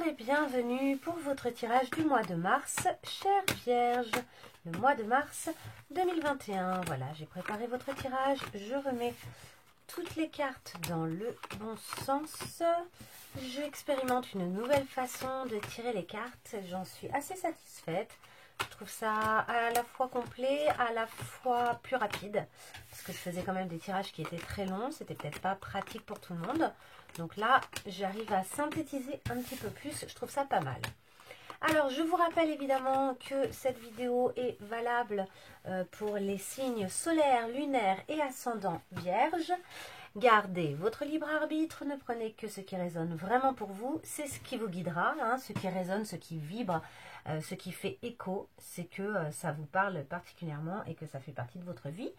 Bonjour et bienvenue pour votre tirage du mois de mars, chère Vierge. Le mois de mars 2021. Voilà, j'ai préparé votre tirage. Je remets toutes les cartes dans le bon sens. J'expérimente une nouvelle façon de tirer les cartes. J'en suis assez satisfaite. Je trouve ça à la fois complet, à la fois plus rapide. Parce que je faisais quand même des tirages qui étaient très longs. C'était peut-être pas pratique pour tout le monde. Donc là, j'arrive à synthétiser un petit peu plus. Je trouve ça pas mal. Alors, je vous rappelle évidemment que cette vidéo est valable pour les signes solaires, lunaires et ascendants vierges. Gardez votre libre arbitre, ne prenez que ce qui résonne vraiment pour vous. C'est ce qui vous guidera, hein, ce qui résonne, ce qui vibre, ce qui fait écho. C'est que ça vous parle particulièrement et que ça fait partie de votre vie.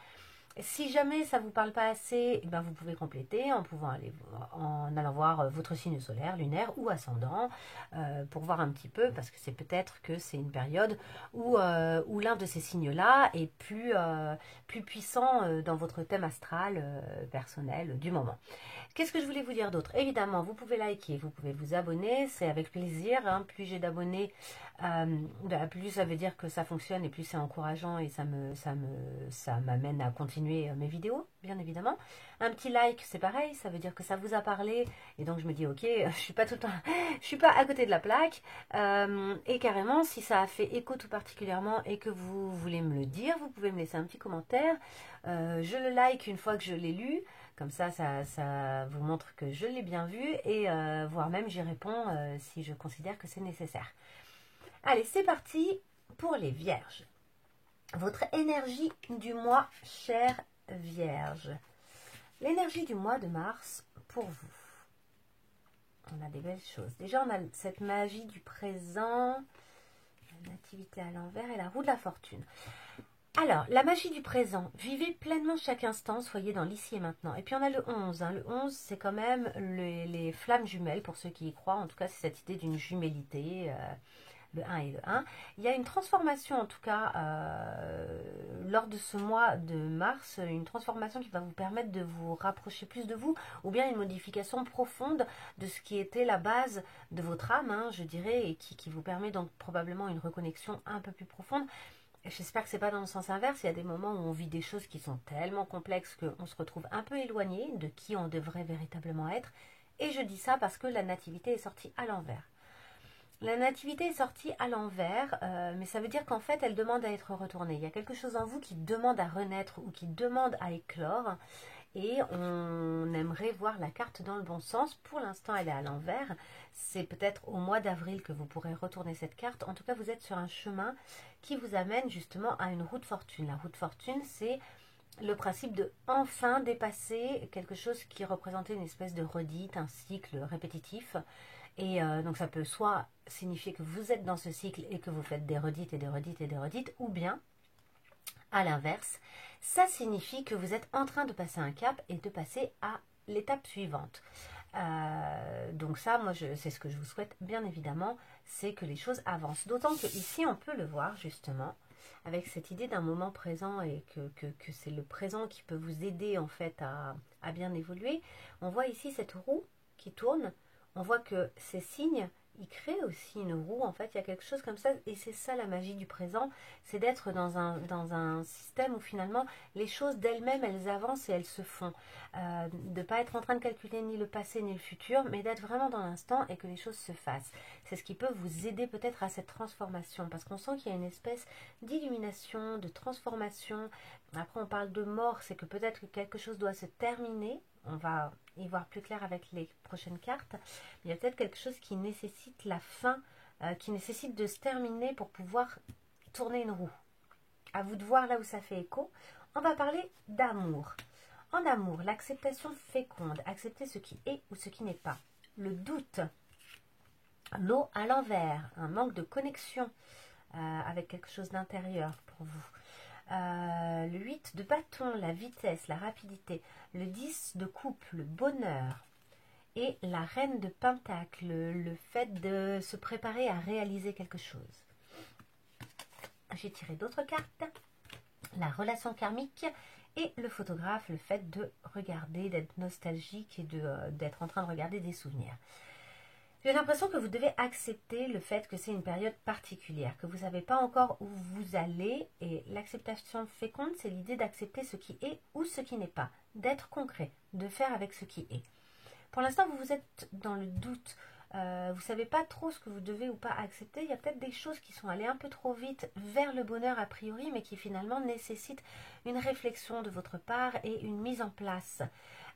Si jamais ça ne vous parle pas assez, ben vous pouvez compléter en allant voir votre signe solaire, lunaire ou ascendant pour voir un petit peu, parce que c'est peut-être que c'est une période où l'un de ces signes-là est plus puissant dans votre thème astral personnel du moment. Qu'est-ce que je voulais vous dire d'autre? Évidemment, vous pouvez liker, vous pouvez vous abonner, c'est avec plaisir. Hein. Plus j'ai d'abonnés, plus ça veut dire que ça fonctionne et plus c'est encourageant et ça m'amène à continuer mes vidéos, bien évidemment. Un petit like, c'est pareil, ça veut dire que ça vous a parlé et donc je me dis ok, je suis pas tout le temps, je suis pas à côté de la plaque. Et carrément, si ça a fait écho tout particulièrement et que vous voulez me le dire, vous pouvez me laisser un petit commentaire. Je le like une fois que je l'ai lu. Comme ça vous montre que je l'ai bien vu et voire même j'y réponds si je considère que c'est nécessaire. Allez, c'est parti pour les vierges. Votre énergie du mois, chère Vierge. L'énergie du mois de mars pour vous. On a des belles choses. Déjà, on a cette magie du présent, la nativité à l'envers et la roue de la fortune. Alors, la magie du présent, vivez pleinement chaque instant, soyez dans l'ici et maintenant. Et puis on a le 11, hein. Le 11 c'est quand même les flammes jumelles, pour ceux qui y croient, en tout cas c'est cette idée d'une jumélité, le 1 et le 1. Il y a une transformation en tout cas, lors de ce mois de mars, une transformation qui va vous permettre de vous rapprocher plus de vous, ou bien une modification profonde de ce qui était la base de votre âme, hein, je dirais, et qui vous permet donc probablement une reconnexion un peu plus profonde. J'espère que ce n'est pas dans le sens inverse. Il y a des moments où on vit des choses qui sont tellement complexes qu'on se retrouve un peu éloigné de qui on devrait véritablement être. Et je dis ça parce que la nativité est sortie à l'envers. La nativité est sortie à l'envers, mais ça veut dire qu'en fait, elle demande à être retournée. Il y a quelque chose en vous qui demande à renaître ou qui demande à éclore. Et on aimerait voir la carte dans le bon sens. Pour l'instant, elle est à l'envers. C'est peut-être au mois d'avril que vous pourrez retourner cette carte. En tout cas, vous êtes sur un chemin qui vous amène justement à une roue de fortune. La roue de fortune, c'est le principe de enfin dépasser quelque chose qui représentait une espèce de redite, un cycle répétitif. Et donc ça peut soit signifier que vous êtes dans ce cycle et que vous faites des redites et des redites et des redites, ou bien à l'inverse, ça signifie que vous êtes en train de passer un cap et de passer à l'étape suivante. Donc ça, moi, c'est ce que je vous souhaite, bien évidemment, c'est que les choses avancent. D'autant que ici, on peut le voir, justement, avec cette idée d'un moment présent et que c'est le présent qui peut vous aider, en fait, à bien évoluer. On voit ici cette roue qui tourne. On voit que ces signes, ils créent aussi une roue, en fait, il y a quelque chose comme ça, et c'est ça la magie du présent, c'est d'être dans un système où finalement les choses d'elles-mêmes, elles avancent et elles se font. De ne pas être en train de calculer ni le passé ni le futur, mais d'être vraiment dans l'instant et que les choses se fassent. C'est ce qui peut vous aider peut-être à cette transformation, parce qu'on sent qu'il y a une espèce d'illumination, de transformation. Après on parle de mort, c'est que peut-être que quelque chose doit se terminer. On va y voir plus clair avec les prochaines cartes. Il y a peut-être quelque chose qui nécessite la fin, qui nécessite de se terminer pour pouvoir tourner une roue. À vous de voir là où ça fait écho. On va parler d'amour. En amour, l'acceptation féconde, accepter ce qui est ou ce qui n'est pas. Le doute, l'eau à l'envers, un manque de connexion avec quelque chose d'intérieur pour vous. Le 8 de bâton, la vitesse, la rapidité. Le 10 de coupe, le bonheur. Et la reine de pentacle, le fait de se préparer à réaliser quelque chose. J'ai tiré d'autres cartes. La relation karmique et le photographe, le fait de regarder, d'être nostalgique et d'être en train de regarder des souvenirs. J'ai l'impression que vous devez accepter le fait que c'est une période particulière, que vous ne savez pas encore où vous allez. Et l'acceptation féconde, c'est l'idée d'accepter ce qui est ou ce qui n'est pas, d'être concret, de faire avec ce qui est. Pour l'instant, vous êtes dans le doute. Vous ne savez pas trop ce que vous devez ou pas accepter. Il y a peut-être des choses qui sont allées un peu trop vite vers le bonheur a priori, mais qui finalement nécessitent une réflexion de votre part et une mise en place.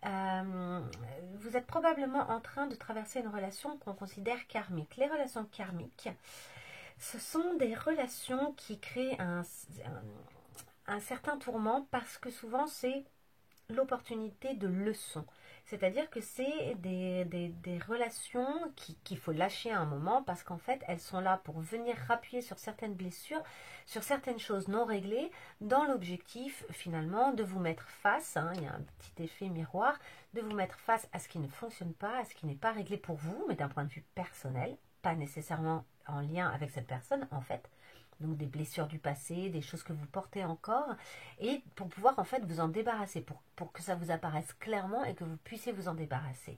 Vous êtes probablement en train de traverser une relation qu'on considère karmique. Les relations karmiques, ce sont des relations qui créent un certain tourment parce que souvent c'est l'opportunité de leçons. C'est-à-dire que c'est des relations qu'il faut lâcher à un moment parce qu'en fait, elles sont là pour venir appuyer sur certaines blessures, sur certaines choses non réglées, dans l'objectif finalement de vous mettre face, il y a un petit effet miroir, de vous mettre face à ce qui ne fonctionne pas, à ce qui n'est pas réglé pour vous, mais d'un point de vue personnel, pas nécessairement en lien avec cette personne en fait. Donc des blessures du passé, des choses que vous portez encore, et pour pouvoir en fait vous en débarrasser, pour que ça vous apparaisse clairement et que vous puissiez vous en débarrasser.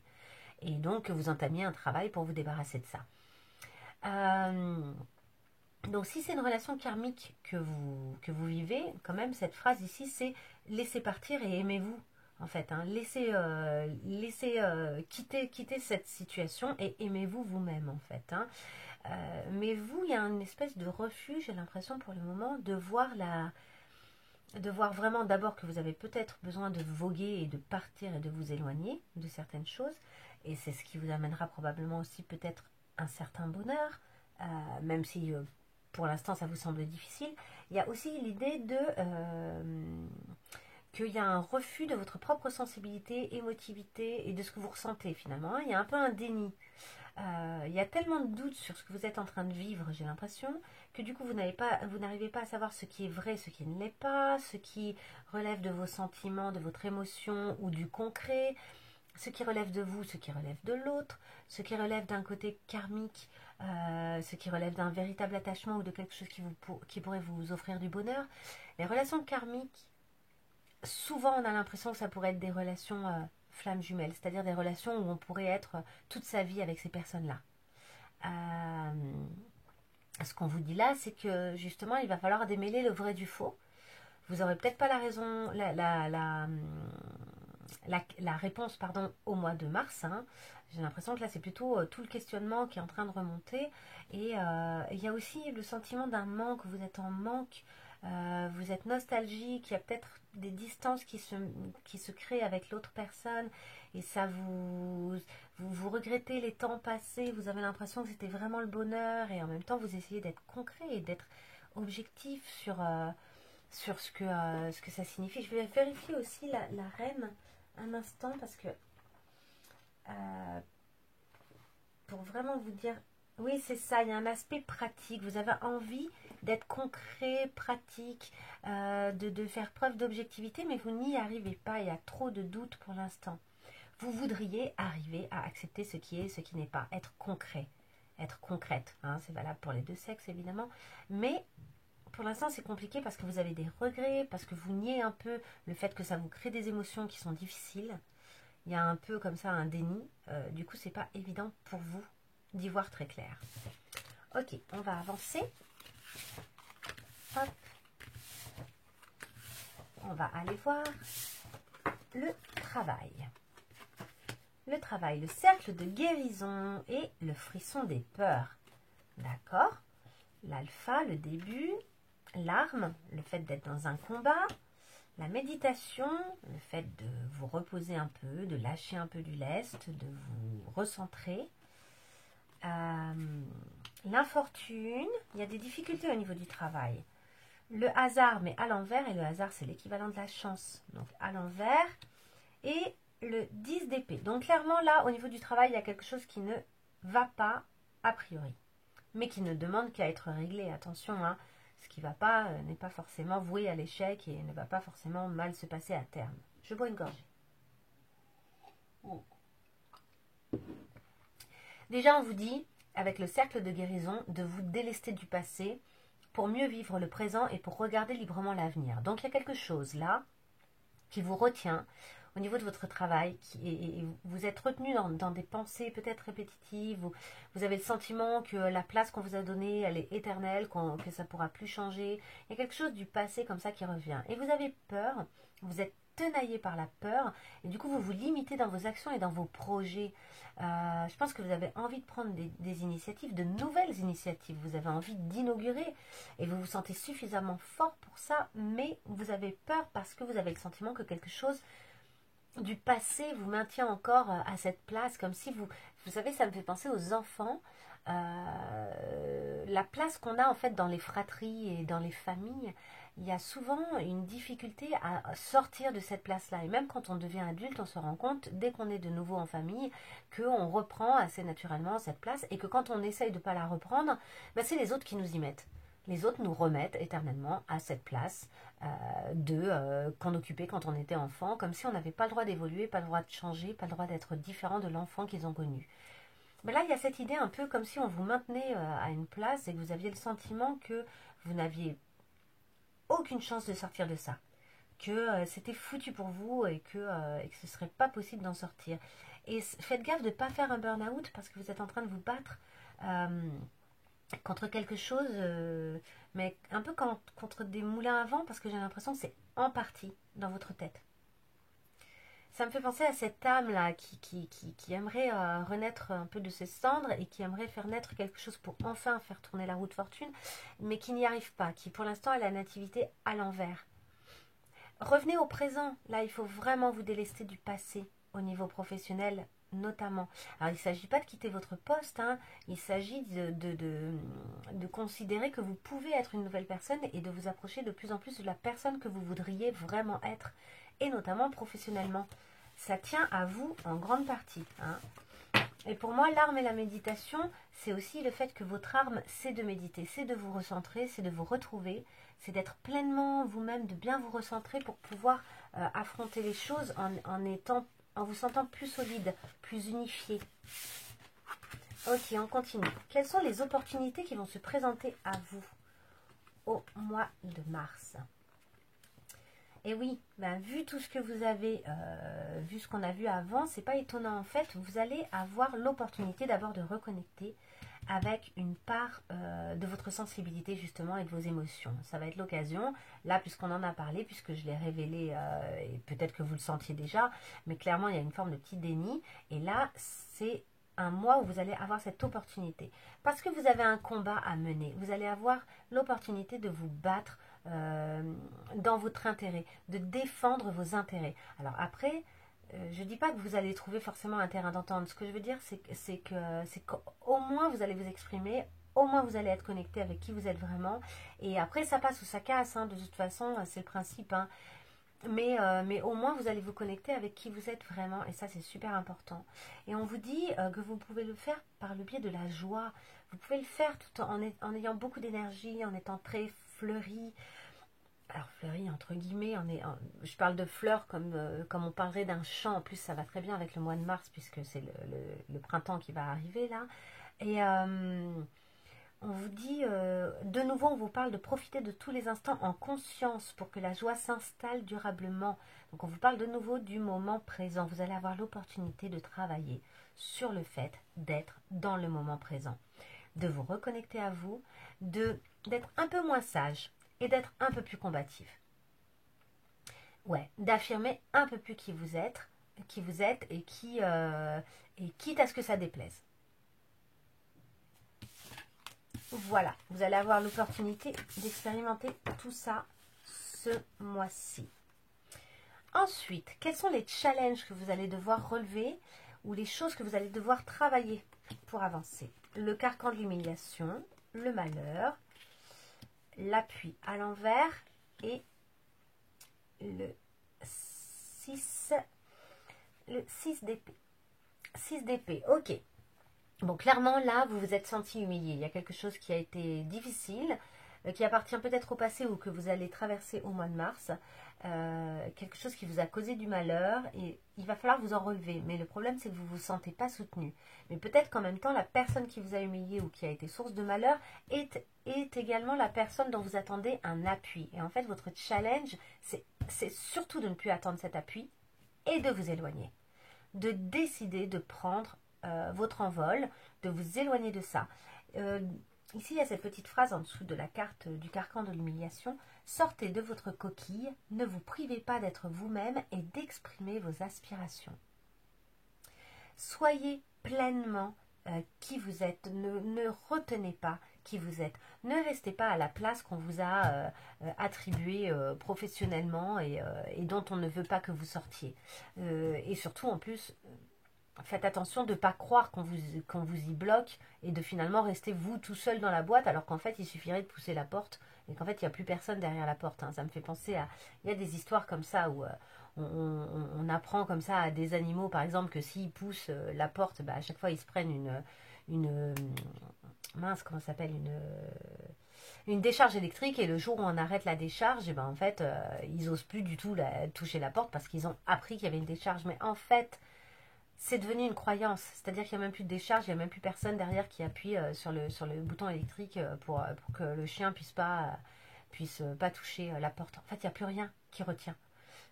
Et donc que vous entamiez un travail pour vous débarrasser de ça. Donc si c'est une relation karmique que vous vivez, quand même cette phrase ici c'est laissez partir et aimez-vous. En fait, laissez quitter cette situation et aimez-vous vous-même en fait. Mais vous, il y a une espèce de refus, j'ai l'impression pour le moment, de voir vraiment d'abord que vous avez peut-être besoin de voguer et de partir et de vous éloigner de certaines choses. Et c'est ce qui vous amènera probablement aussi peut-être un certain bonheur, même si pour l'instant ça vous semble difficile. Il y a aussi l'idée qu'il y a un refus de votre propre sensibilité, émotivité et de ce que vous ressentez finalement. Il y a un peu un déni. Il y a tellement de doutes sur ce que vous êtes en train de vivre, j'ai l'impression, que du coup vous n'arrivez pas à savoir ce qui est vrai, ce qui ne l'est pas, ce qui relève de vos sentiments, de votre émotion ou du concret, ce qui relève de vous, ce qui relève de l'autre, ce qui relève d'un côté karmique, ce qui relève d'un véritable attachement ou de quelque chose qui pourrait vous offrir du bonheur. Les relations karmiques, souvent on a l'impression que ça pourrait être des relations flammes jumelles, c'est-à-dire des relations où on pourrait être toute sa vie avec ces personnes-là. Ce qu'on vous dit là, c'est que justement, il va falloir démêler le vrai du faux. Vous n'aurez peut-être pas la raison, la réponse pardon, au mois de mars. J'ai l'impression que là, c'est plutôt tout le questionnement qui est en train de remonter. Et il y a aussi le sentiment d'un manque, vous êtes en manque. Vous êtes nostalgique, il y a peut-être des distances qui se créent avec l'autre personne et ça vous regrettez les temps passés, vous avez l'impression que c'était vraiment le bonheur et en même temps vous essayez d'être concret et d'être objectif sur ce que ça signifie. Je vais vérifier aussi la reine un instant parce que pour vraiment vous dire, oui c'est ça, il y a un aspect pratique, vous avez envie d'être concret, pratique, de faire preuve d'objectivité, mais vous n'y arrivez pas, il y a trop de doutes pour l'instant. Vous voudriez arriver à accepter ce qui est et ce qui n'est pas, être concret, être concrète, c'est valable pour les deux sexes évidemment, mais pour l'instant c'est compliqué parce que vous avez des regrets, parce que vous niez un peu le fait que ça vous crée des émotions qui sont difficiles, il y a un peu comme ça un déni, du coup c'est pas évident pour vous d'y voir très clair. Ok, on va avancer. Hop. On va aller voir le travail. Le travail, le cercle de guérison et le frisson des peurs. D'accord? L'alpha, le début, l'arme, le fait d'être dans un combat, la méditation, le fait de vous reposer un peu, de lâcher un peu du lest, de vous recentrer. L'infortune, il y a des difficultés au niveau du travail. Le hasard, mais à l'envers, et le hasard, c'est l'équivalent de la chance. Donc, à l'envers, et le 10 d'épée. Donc, clairement, là, au niveau du travail, il y a quelque chose qui ne va pas, a priori. Mais qui ne demande qu'à être réglé. Attention, ce qui ne va pas n'est pas forcément voué à l'échec et ne va pas forcément mal se passer à terme. Je bois une gorgée. Déjà, on vous dit, avec le cercle de guérison, de vous délester du passé pour mieux vivre le présent et pour regarder librement l'avenir. Donc, il y a quelque chose là qui vous retient au niveau de votre travail, et vous êtes retenu dans des pensées peut-être répétitives, vous avez le sentiment que la place qu'on vous a donnée, elle est éternelle, que ça ne pourra plus changer. Il y a quelque chose du passé comme ça qui revient. Et vous avez peur, vous êtes tenaillé par la peur, et du coup vous vous limitez dans vos actions et dans vos projets. Je pense que vous avez envie de prendre des initiatives, de nouvelles initiatives. Vous avez envie d'inaugurer et vous vous sentez suffisamment fort pour ça, mais vous avez peur parce que vous avez le sentiment que quelque chose du passé vous maintient encore à cette place, comme si vous savez, ça me fait penser aux enfants, la place qu'on a en fait dans les fratries et dans les familles. Il y a souvent une difficulté à sortir de cette place-là. Et même quand on devient adulte, on se rend compte, dès qu'on est de nouveau en famille, qu'on reprend assez naturellement cette place et que quand on essaye de ne pas la reprendre, ben c'est les autres qui nous y mettent. Les autres nous remettent éternellement à cette place qu'on occupait quand on était enfant, comme si on n'avait pas le droit d'évoluer, pas le droit de changer, pas le droit d'être différent de l'enfant qu'ils ont connu. Mais là, il y a cette idée un peu comme si on vous maintenait à une place et que vous aviez le sentiment que vous n'aviez aucune chance de sortir de ça, que c'était foutu pour vous et que ce ne serait pas possible d'en sortir. Et faites gaffe de ne pas faire un burn-out parce que vous êtes en train de vous battre contre quelque chose, mais un peu contre des moulins à vent, parce que j'ai l'impression que c'est en partie dans votre tête. Ça me fait penser à cette âme-là qui aimerait renaître un peu de ses cendres et qui aimerait faire naître quelque chose pour enfin faire tourner la roue de fortune, mais qui n'y arrive pas, qui pour l'instant a la nativité à l'envers. Revenez au présent. Là, il faut vraiment vous délester du passé au niveau professionnel notamment. Alors, il ne s'agit pas de quitter votre poste, hein. Il s'agit de considérer que vous pouvez être une nouvelle personne et de vous approcher de plus en plus de la personne que vous voudriez vraiment être, et notamment professionnellement. Ça tient à vous en grande partie, hein. Et pour moi, l'arme et la méditation, c'est aussi le fait que votre arme, c'est de méditer, c'est de vous recentrer, c'est de vous retrouver, c'est d'être pleinement vous-même, de bien vous recentrer pour pouvoir affronter les choses en vous sentant plus solide, plus unifié. Ok, on continue. Quelles sont les opportunités qui vont se présenter à vous au mois de mars? Et oui, ben, vu tout ce que vous avez, vu ce qu'on a vu avant, c'est pas étonnant en fait. Vous allez avoir l'opportunité d'abord de reconnecter avec une part de votre sensibilité justement et de vos émotions. Ça va être l'occasion, là puisqu'on en a parlé, puisque je l'ai révélé, et peut-être que vous le sentiez déjà, mais clairement il y a une forme de petit déni. Et là, c'est un mois où vous allez avoir cette opportunité. Parce que vous avez un combat à mener, vous allez avoir l'opportunité de vous battre dans votre intérêt, de défendre vos intérêts. Alors après, je ne dis pas que vous allez trouver forcément un terrain d'entente. Ce que je veux dire, c'est qu'au moins vous allez vous exprimer, au moins vous allez être connecté avec qui vous êtes vraiment. Et après, ça passe ou ça casse, hein, de toute façon, c'est le principe. Hein. Mais au moins, vous allez vous connecter avec qui vous êtes vraiment. Et ça, c'est super important. Et on vous dit que vous pouvez le faire par le biais de la joie. Vous pouvez le faire tout en ayant beaucoup d'énergie, en étant très fleuri. Alors fleurie entre guillemets, je parle de fleurs comme on parlerait d'un champ. En plus, ça va très bien avec le mois de mars puisque c'est le printemps qui va arriver là. Et on vous dit, de nouveau, on vous parle de profiter de tous les instants en conscience pour que la joie s'installe durablement. Donc on vous parle de nouveau du moment présent. Vous allez avoir l'opportunité de travailler sur le fait d'être dans le moment présent, de vous reconnecter à vous, d'être un peu moins sage et d'être un peu plus combatif. Ouais, d'affirmer un peu plus qui vous êtes et quitte à ce que ça déplaise. Voilà, vous allez avoir l'opportunité d'expérimenter tout ça ce mois-ci. Ensuite, quels sont les challenges que vous allez devoir relever ou les choses que vous allez devoir travailler pour avancer? Le carcan de l'humiliation, le malheur, l'appui à l'envers et le 6 d'épée. 6 d'épée, ok. Bon, clairement, là, vous vous êtes senti humilié. Il y a quelque chose qui a été difficile, qui appartient peut-être au passé ou que vous allez traverser au mois de mars. Quelque chose qui vous a causé du malheur et il va falloir vous en relever. Mais le problème, c'est que vous ne vous sentez pas soutenu. Mais peut-être qu'en même temps, la personne qui vous a humilié ou qui a été source de malheur est également la personne dont vous attendez un appui. Et en fait, votre challenge, c'est surtout de ne plus attendre cet appui et de vous éloigner. De décider de prendre votre envol, de vous éloigner de ça. Ici, il y a cette petite phrase en dessous de la carte du carcan de l'humiliation. Sortez de votre coquille, ne vous privez pas d'être vous-même et d'exprimer vos aspirations. Soyez pleinement qui vous êtes, ne retenez pas qui vous êtes. Ne restez pas à la place qu'on vous a attribuée professionnellement et dont on ne veut pas que vous sortiez. Et surtout, en plus, faites attention de ne pas croire qu'on vous y bloque et de finalement rester vous tout seul dans la boîte alors qu'en fait, il suffirait de pousser la porte et qu'en fait, il n'y a plus personne derrière la porte. Hein. Ça me fait penser à... Il y a des histoires comme ça où... on apprend comme ça à des animaux, par exemple, que s'ils poussent la porte, bah, à chaque fois, ils se prennent mince, comment ça s'appelle, une décharge électrique, et le jour où on arrête la décharge, et ben, en fait, ils n'osent plus du tout toucher la porte parce qu'ils ont appris qu'il y avait une décharge. Mais en fait, c'est devenu une croyance, c'est-à-dire qu'il n'y a même plus de décharge, il n'y a même plus personne derrière qui appuie sur le bouton électrique pour que le chien puisse pas toucher la porte. En fait, il n'y a plus rien qui retient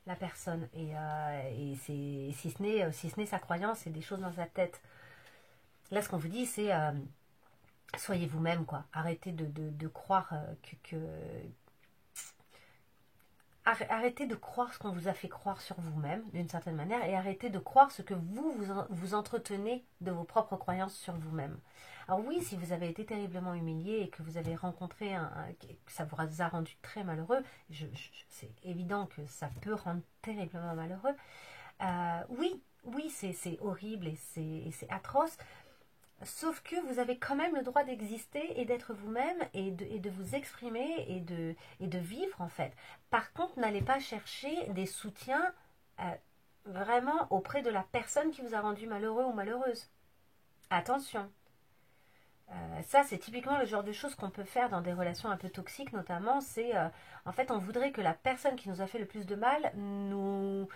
la personne, et c'est si ce n'est sa croyance, c'est des choses dans sa tête. Là, ce qu'on vous dit, c'est soyez vous-même, quoi. Arrêtez de croire arrêtez de croire ce qu'on vous a fait croire sur vous-même, d'une certaine manière, et arrêtez de croire ce que vous entretenez de vos propres croyances sur vous-même. Alors oui, si vous avez été terriblement humilié et que vous avez rencontré que ça vous a rendu très malheureux, c'est évident que ça peut rendre terriblement malheureux. Oui, c'est horrible et c'est atroce. Sauf que vous avez quand même le droit d'exister et d'être vous-même et de vous exprimer et de vivre, en fait. Par contre, n'allez pas chercher des soutiens vraiment auprès de la personne qui vous a rendu malheureux ou malheureuse. Attention. Ça, c'est typiquement le genre de choses qu'on peut faire dans des relations un peu toxiques, notamment. C'est, en fait, on voudrait que la personne qui nous a fait le plus de mal nous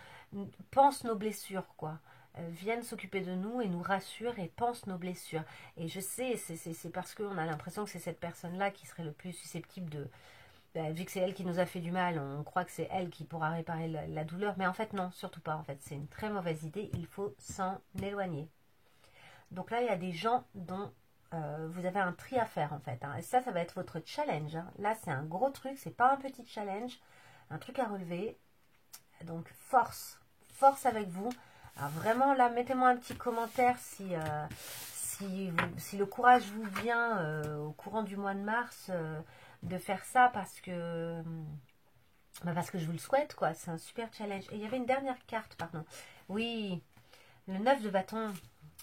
pense nos blessures, quoi. Viennent s'occuper de nous et nous rassurent et pensent nos blessures. Et je sais, c'est parce qu'on a l'impression que c'est cette personne-là qui serait le plus susceptible de... vu que c'est elle qui nous a fait du mal, on croit que c'est elle qui pourra réparer la douleur. Mais en fait, non, surtout pas. En fait, c'est une très mauvaise idée. Il faut s'en éloigner. Donc là, il y a des gens dont vous avez un tri à faire, en fait. Hein. Et ça va être votre challenge. Hein. Là, c'est un gros truc. C'est pas un petit challenge. Un truc à relever. Donc, force. Force avec vous. Alors vraiment, là, mettez-moi un petit commentaire si le courage vous vient au courant du mois de mars de faire ça parce que je vous le souhaite, quoi. C'est un super challenge. Et il y avait une dernière carte, pardon. Oui, le 9 de bâton.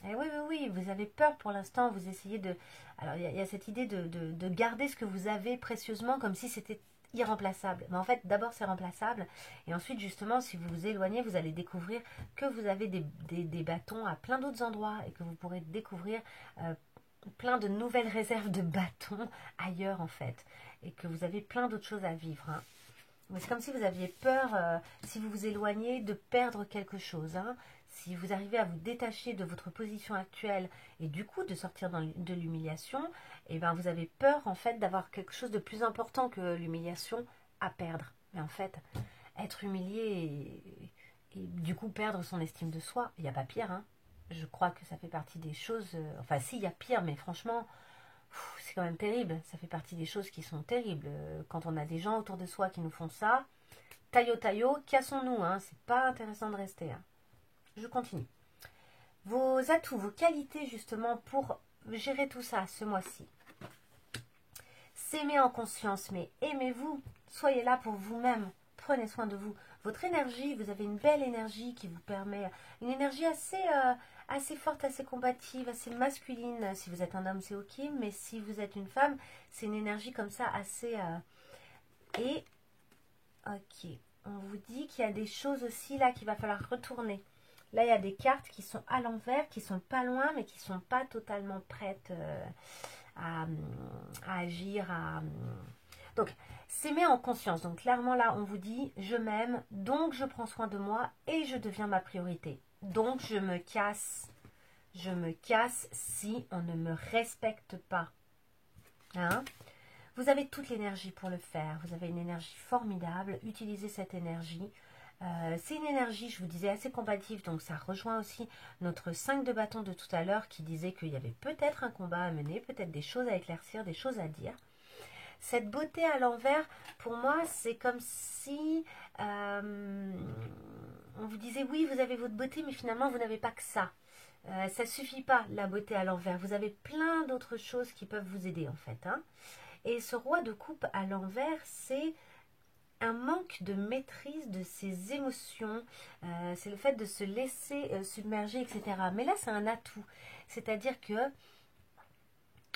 Et oui, vous avez peur pour l'instant. Vous essayez de... Alors, il y a cette idée de garder ce que vous avez précieusement comme si c'était irremplaçable. Mais en fait, d'abord, c'est remplaçable. Et ensuite, justement, si vous vous éloignez, vous allez découvrir que vous avez des bâtons à plein d'autres endroits et que vous pourrez découvrir plein de nouvelles réserves de bâtons ailleurs, en fait. Et que vous avez plein d'autres choses à vivre. Hein. Mais c'est comme si vous aviez peur, si vous vous éloignez, de perdre quelque chose. Hein. Si vous arrivez à vous détacher de votre position actuelle et du coup de sortir de l'humiliation, eh ben vous avez peur en fait d'avoir quelque chose de plus important que l'humiliation à perdre. Mais en fait, être humilié et du coup perdre son estime de soi, il n'y a pas pire. Hein. Je crois que ça fait partie des choses... enfin si, il y a pire, mais franchement... c'est quand même terrible, ça fait partie des choses qui sont terribles. Quand on a des gens autour de soi qui nous font ça, taillot, cassons-nous, hein, c'est pas intéressant de rester. Hein. Je continue. Vos atouts, vos qualités justement pour gérer tout ça ce mois-ci. S'aimer en conscience, mais aimez-vous, soyez là pour vous-même, prenez soin de vous. Votre énergie, vous avez une belle énergie qui vous permet, une énergie assez forte, assez combative, assez masculine. Si vous êtes un homme, c'est ok, mais si vous êtes une femme, c'est une énergie comme ça assez... Et, ok, on vous dit qu'il y a des choses aussi là qu'il va falloir retourner. Là, il y a des cartes qui sont à l'envers, qui sont pas loin, mais qui sont pas totalement prêtes à agir. Donc, s'aimer en conscience. Donc, clairement, là, on vous dit, je m'aime, donc je prends soin de moi et je deviens ma priorité. Donc, je me casse si on ne me respecte pas. Hein? Vous avez toute l'énergie pour le faire. Vous avez une énergie formidable. Utilisez cette énergie. C'est une énergie, je vous disais, assez combative, donc ça rejoint aussi notre 5 de bâton de tout à l'heure qui disait qu'il y avait peut-être un combat à mener, peut-être des choses à éclaircir, des choses à dire. Cette beauté à l'envers, pour moi, c'est comme si on vous disait oui, vous avez votre beauté, mais finalement, vous n'avez pas que ça. Ça ne suffit pas, la beauté à l'envers. Vous avez plein d'autres choses qui peuvent vous aider, en fait. Hein. Et ce roi de coupe à l'envers, c'est un manque de maîtrise de ses émotions. C'est le fait de se laisser submerger, etc. Mais là, c'est un atout. C'est-à-dire que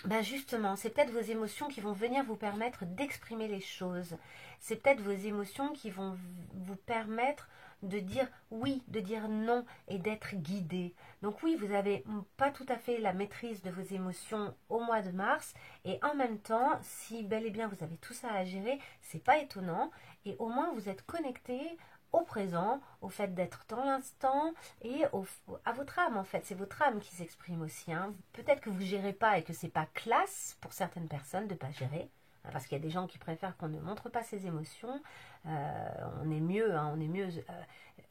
ben justement, c'est peut-être vos émotions qui vont venir vous permettre d'exprimer les choses. C'est peut-être vos émotions qui vont vous permettre de dire oui, de dire non et d'être guidé. Donc oui, vous n'avez pas tout à fait la maîtrise de vos émotions au mois de mars. Et en même temps, si bel et bien vous avez tout ça à gérer, c'est pas étonnant. Et au moins vous êtes connecté au présent, au fait d'être dans l'instant et à votre âme en fait. C'est votre âme qui s'exprime aussi. Hein. Peut-être que vous ne gérez pas et que c'est pas classe pour certaines personnes de ne pas gérer. Parce qu'il y a des gens qui préfèrent qu'on ne montre pas ses émotions. On est mieux, hein, on est mieux.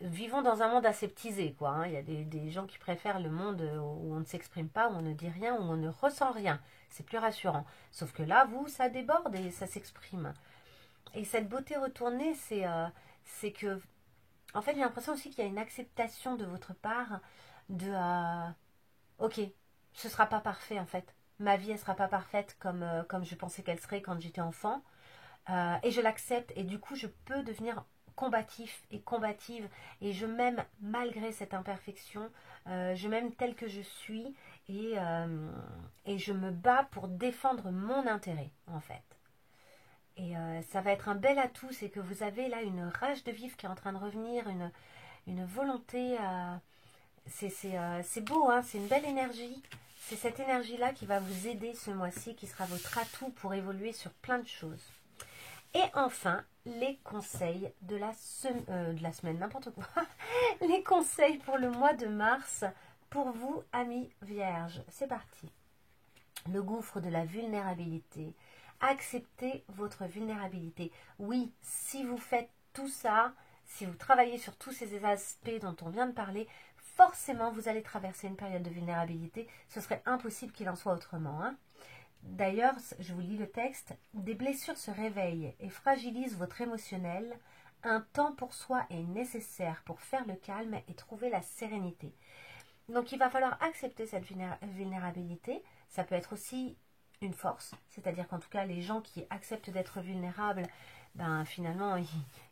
Vivons dans un monde aseptisé, quoi. Hein. Il y a des gens qui préfèrent le monde où on ne s'exprime pas, où on ne dit rien, où on ne ressent rien. C'est plus rassurant. Sauf que là, vous, ça déborde et ça s'exprime. Et cette beauté retournée, c'est que, en fait, j'ai l'impression aussi qu'il y a une acceptation de votre part de, ok, ce sera pas parfait en fait. Ma vie, elle sera pas parfaite comme je pensais qu'elle serait quand j'étais enfant. Et je l'accepte et du coup, je peux devenir combatif et combative et je m'aime malgré cette imperfection. Je m'aime telle que je suis et je me bats pour défendre mon intérêt en fait. Et ça va être un bel atout, c'est que vous avez là une rage de vivre qui est en train de revenir, une volonté. C'est beau, hein, c'est une belle énergie. C'est cette énergie-là qui va vous aider ce mois-ci, qui sera votre atout pour évoluer sur plein de choses. Et enfin, les conseils de la semaine, n'importe quoi. Les conseils pour le mois de mars pour vous, amis vierges. C'est parti. Le gouffre de la vulnérabilité. Acceptez votre vulnérabilité. Oui, si vous faites tout ça, si vous travaillez sur tous ces aspects dont on vient de parler, forcément vous allez traverser une période de vulnérabilité. Ce serait impossible qu'il en soit autrement. Hein. D'ailleurs, je vous lis le texte. Des blessures se réveillent et fragilisent votre émotionnel. Un temps pour soi est nécessaire pour faire le calme et trouver la sérénité. Donc il va falloir accepter cette vulnérabilité. Ça peut être aussi une force, c'est-à-dire qu'en tout cas les gens qui acceptent d'être vulnérables, ben finalement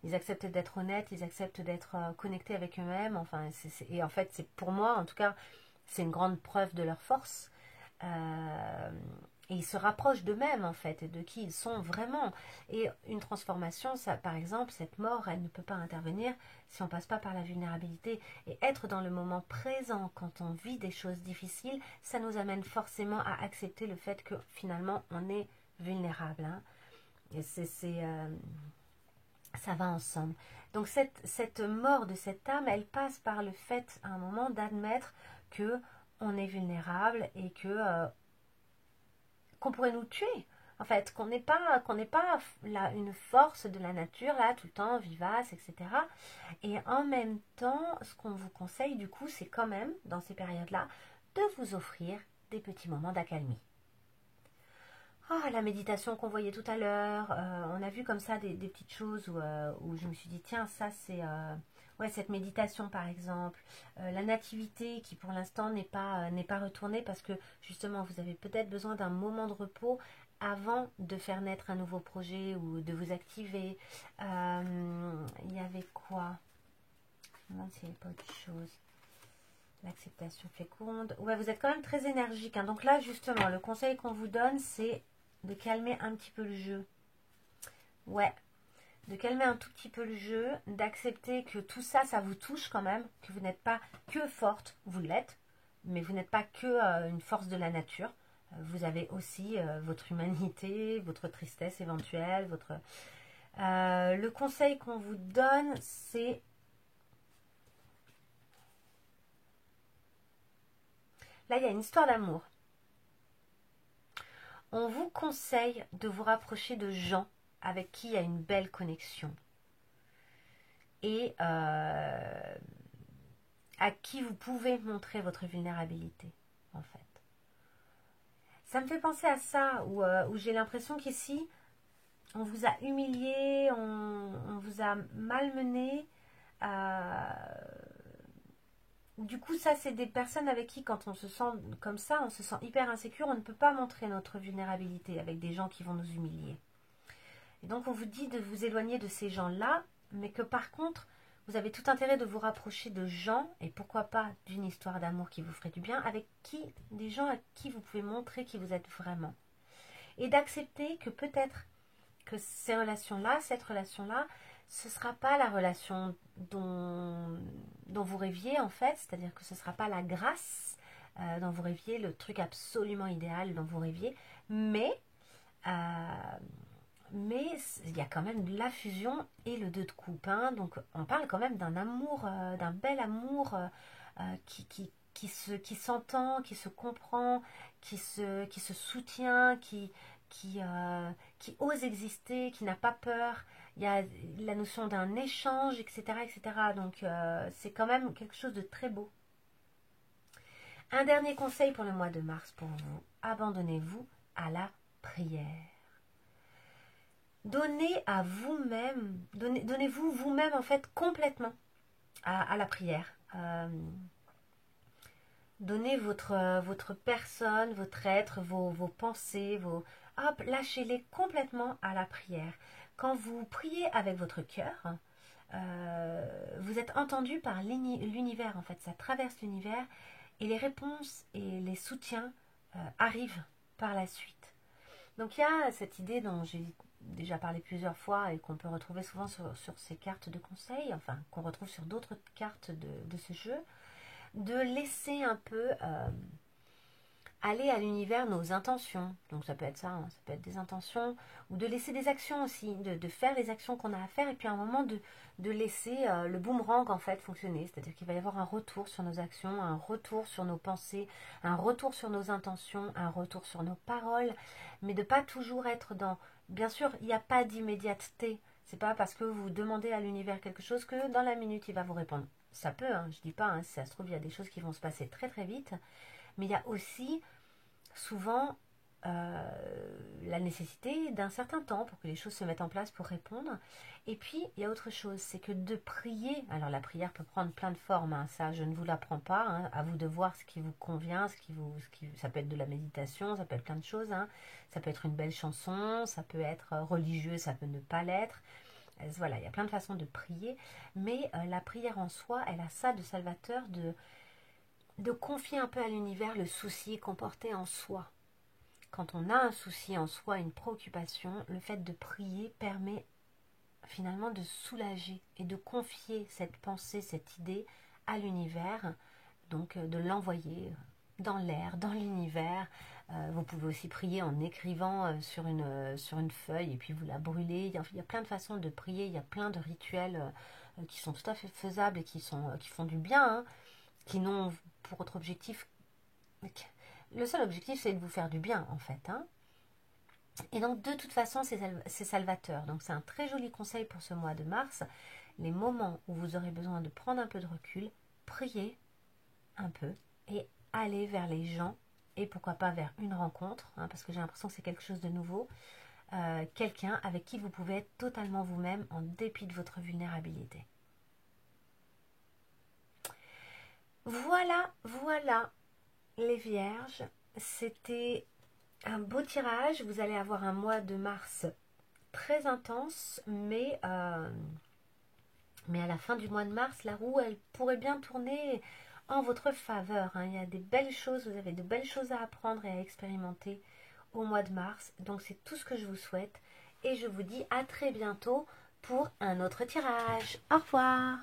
ils acceptent d'être honnêtes, ils acceptent d'être connectés avec eux-mêmes. Enfin, et en fait c'est pour moi en tout cas c'est une grande preuve de leur force. Et ils se rapprochent d'eux-mêmes en fait et de qui ils sont vraiment. Et une transformation, ça, par exemple, cette mort, elle ne peut pas intervenir si on passe pas par la vulnérabilité. Et être dans le moment présent quand on vit des choses difficiles, ça nous amène forcément à accepter le fait que finalement on est vulnérable. Hein. Et ça va ensemble. Donc cette mort de cette âme, elle passe par le fait à un moment d'admettre que on est vulnérable et que qu'on pourrait nous tuer. En fait, qu'on n'est pas là, une force de la nature, là, tout le temps, vivace, etc. Et en même temps, ce qu'on vous conseille, du coup, c'est quand même, dans ces périodes-là, de vous offrir des petits moments d'accalmie. Ah, la méditation qu'on voyait tout à l'heure, on a vu comme ça des petites choses où je me suis dit, tiens, ça c'est... ouais, cette méditation par exemple, la nativité qui pour l'instant n'est pas retournée parce que justement vous avez peut-être besoin d'un moment de repos avant de faire naître un nouveau projet ou de vous activer. Il y avait quoi? Je me demande s'il n'y avait pas autre chose. L'acceptation féconde. Ouais, vous êtes quand même très énergique. Hein. Donc là, justement, le conseil qu'on vous donne, c'est de calmer un petit peu le jeu. Ouais, de calmer un tout petit peu le jeu, d'accepter que tout ça, ça vous touche quand même, que vous n'êtes pas que forte, vous l'êtes, mais vous n'êtes pas que une force de la nature. Vous avez aussi votre humanité, votre tristesse éventuelle, le conseil qu'on vous donne, c'est... Là, il y a une histoire d'amour. On vous conseille de vous rapprocher de gens avec qui il y a une belle connexion. et à qui vous pouvez montrer votre vulnérabilité, en fait. Ça me fait penser à ça, où j'ai l'impression qu'ici, on vous a humilié, on vous a malmené. Du coup, ça, c'est des personnes avec qui, quand on se sent comme ça, on se sent hyper insécure, on ne peut pas montrer notre vulnérabilité avec des gens qui vont nous humilier. Et donc, on vous dit de vous éloigner de ces gens-là, mais que par contre, vous avez tout intérêt de vous rapprocher de gens, et pourquoi pas d'une histoire d'amour qui vous ferait du bien, avec des gens à qui vous pouvez montrer qui vous êtes vraiment. Et d'accepter que peut-être que ces relations-là, cette relation-là, ce ne sera pas la relation dont vous rêviez en fait, c'est-à-dire que ce ne sera pas la grâce dont vous rêviez, le truc absolument idéal dont vous rêviez, mais il y a quand même la fusion et le 2 de coupe, hein. Donc on parle quand même d'un amour, d'un bel amour qui s'entend, qui se comprend, qui se soutient, qui ose exister, qui n'a pas peur. Il y a la notion d'un échange, etc., etc. Donc c'est quand même quelque chose de très beau. Un dernier conseil pour le mois de mars pour vous. Abandonnez-vous à la prière. Donnez à vous-même, donnez-vous vous-même en fait complètement à la prière. Donnez votre personne, votre être, vos pensées, hop, lâchez-les complètement à la prière. Quand vous priez avec votre cœur, vous êtes entendu par l'univers en fait, ça traverse l'univers et les réponses et les soutiens arrivent par la suite. Donc il y a cette idée dont j'ai déjà parlé plusieurs fois et qu'on peut retrouver souvent sur ces cartes de conseil, enfin qu'on retrouve sur d'autres cartes de ce jeu, de laisser un peu aller à l'univers nos intentions. Donc ça peut être ça, hein, ça peut être des intentions, ou de laisser des actions aussi, de faire les actions qu'on a à faire, et puis à un moment de laisser le boomerang en fait fonctionner. C'est-à-dire qu'il va y avoir un retour sur nos actions, un retour sur nos pensées, un retour sur nos intentions, un retour sur nos paroles, mais de pas toujours être dans... Bien sûr, il n'y a pas d'immédiateté. C'est pas parce que vous demandez à l'univers quelque chose que dans la minute il va vous répondre. Ça peut, hein, je dis pas, hein, si ça se trouve, il y a des choses qui vont se passer très très vite, mais il y a aussi souvent la nécessité d'un certain temps pour que les choses se mettent en place pour répondre. Et puis, il y a autre chose, c'est que de prier, alors la prière peut prendre plein de formes, hein, ça je ne vous l'apprends pas, hein, à vous de voir ce qui vous convient, ça peut être de la méditation, ça peut être plein de choses, hein, ça peut être une belle chanson, ça peut être religieux, ça peut ne pas l'être. Voilà, il y a plein de façons de prier, mais la prière en soi, elle a ça de salvateur, de confier un peu à l'univers le souci qu'on portait en soi. Quand on a un souci en soi, une préoccupation, le fait de prier permet finalement de soulager et de confier cette pensée, cette idée à l'univers, donc de l'envoyer dans l'air, dans l'univers. Vous pouvez aussi prier en écrivant sur une feuille et puis vous la brûlez. Il y a plein de façons de prier, il y a plein de rituels qui sont tout à fait faisables et qui font du bien, hein, qui n'ont pour autre objectif... Le seul objectif, c'est de vous faire du bien, en fait, hein. Et donc, de toute façon, c'est salvateur. Donc, c'est un très joli conseil pour ce mois de mars. Les moments où vous aurez besoin de prendre un peu de recul, priez un peu et allez vers les gens. Et pourquoi pas vers une rencontre, hein, parce que j'ai l'impression que c'est quelque chose de nouveau. Quelqu'un avec qui vous pouvez être totalement vous-même en dépit de votre vulnérabilité. Voilà, voilà, les vierges. C'était un beau tirage. Vous allez avoir un mois de mars très intense, mais à la fin du mois de mars, la roue, elle pourrait bien tourner en votre faveur, hein. Il y a des belles choses, vous avez de belles choses à apprendre et à expérimenter au mois de mars. Donc c'est tout ce que je vous souhaite. Et je vous dis à très bientôt pour un autre tirage. Au revoir!